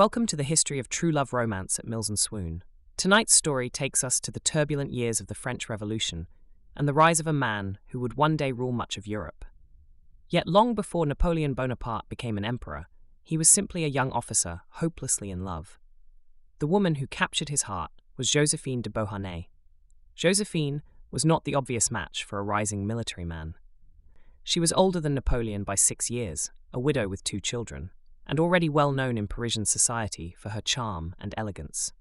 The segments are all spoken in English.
Welcome to the history of true love romance at Mills and Swoon. Tonight's story takes us to the turbulent years of the French Revolution and the rise of a man who would one day rule much of Europe. Yet long before Napoleon Bonaparte became an emperor, he was simply a young officer hopelessly in love. The woman who captured his heart was Joséphine de Beauharnais. Joséphine was not the obvious match for a rising military man. She was older than Napoleon by 6 years, a widow with 2 children, and already well known in Parisian society for her charm and elegance.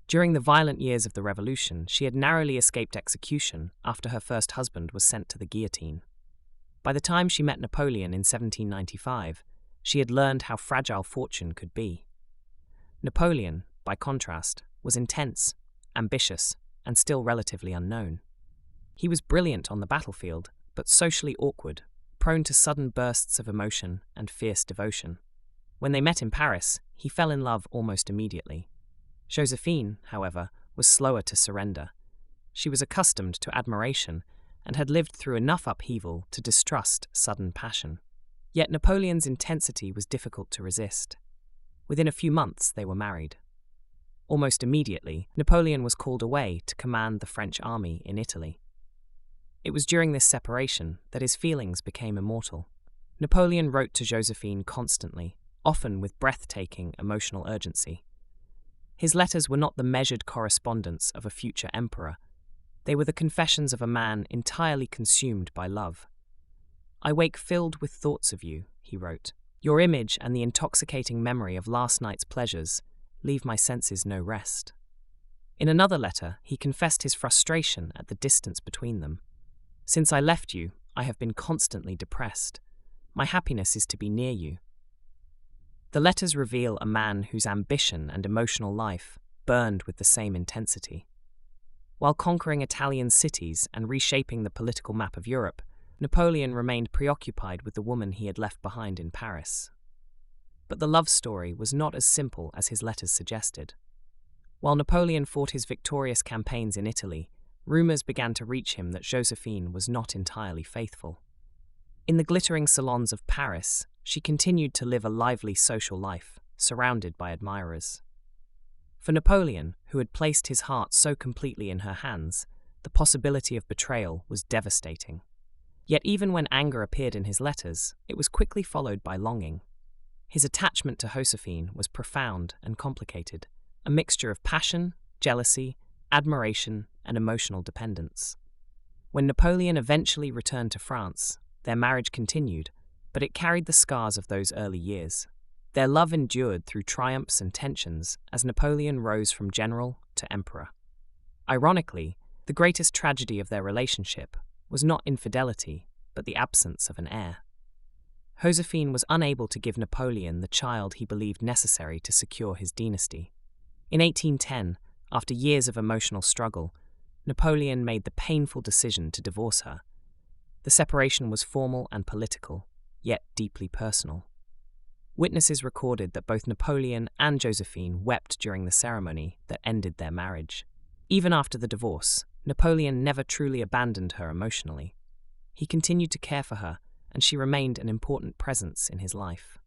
During the violent years of the Revolution, she had narrowly escaped execution after her first husband was sent to the guillotine. By the time she met Napoleon in 1795, she had learned how fragile fortune could be. Napoleon, by contrast, was intense, ambitious, and still relatively unknown. He was brilliant on the battlefield, but socially awkward, prone to sudden bursts of emotion and fierce devotion. When they met in Paris, he fell in love almost immediately. Joséphine, however, was slower to surrender. She was accustomed to admiration and had lived through enough upheaval to distrust sudden passion. Yet Napoleon's intensity was difficult to resist. Within a few months, they were married. Almost immediately, Napoleon was called away to command the French army in Italy. It was during this separation that his feelings became immortal. Napoleon wrote to Joséphine constantly, often with breathtaking emotional urgency. His letters were not the measured correspondence of a future emperor. They were the confessions of a man entirely consumed by love. "I wake filled with thoughts of you," he wrote. "Your image and the intoxicating memory of last night's pleasures leave my senses no rest." In another letter, he confessed his frustration at the distance between them. "Since I left you, I have been constantly depressed. My happiness is to be near you." The letters reveal a man whose ambition and emotional life burned with the same intensity. While conquering Italian cities and reshaping the political map of Europe, Napoleon remained preoccupied with the woman he had left behind in Paris. But the love story was not as simple as his letters suggested. While Napoleon fought his victorious campaigns in Italy, rumors began to reach him that Joséphine was not entirely faithful. In the glittering salons of Paris, she continued to live a lively social life, surrounded by admirers. For Napoleon, who had placed his heart so completely in her hands, the possibility of betrayal was devastating. Yet even when anger appeared in his letters, it was quickly followed by longing. His attachment to Joséphine was profound and complicated, a mixture of passion, jealousy, admiration, and emotional dependence. When Napoleon eventually returned to France, their marriage continued, but it carried the scars of those early years. Their love endured through triumphs and tensions as Napoleon rose from general to emperor. Ironically, the greatest tragedy of their relationship was not infidelity, but the absence of an heir. Joséphine was unable to give Napoleon the child he believed necessary to secure his dynasty. In 1810, after years of emotional struggle, Napoleon made the painful decision to divorce her. The separation was formal and political, yet deeply personal. Witnesses recorded that both Napoleon and Joséphine wept during the ceremony that ended their marriage. Even after the divorce, Napoleon never truly abandoned her emotionally. He continued to care for her, and she remained an important presence in his life.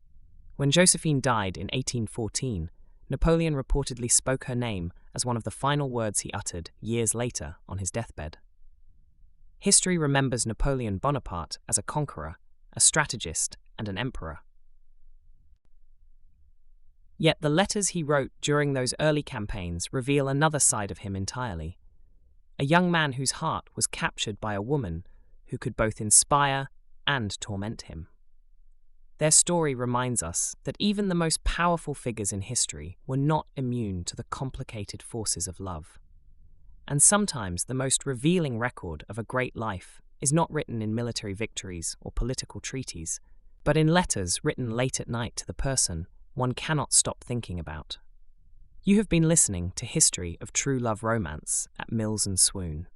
When Joséphine died in 1814, Napoleon reportedly spoke her name as one of the final words he uttered years later on his deathbed. History remembers Napoleon Bonaparte as a conqueror, a strategist, and an emperor. Yet the letters he wrote during those early campaigns reveal another side of him entirely. A young man whose heart was captured by a woman who could both inspire and torment him. Their story reminds us that even the most powerful figures in history were not immune to the complicated forces of love. And sometimes the most revealing record of a great life is not written in military victories or political treaties, but in letters written late at night to the person one cannot stop thinking about. You have been listening to History of True Love Romance at Mills and Swoon.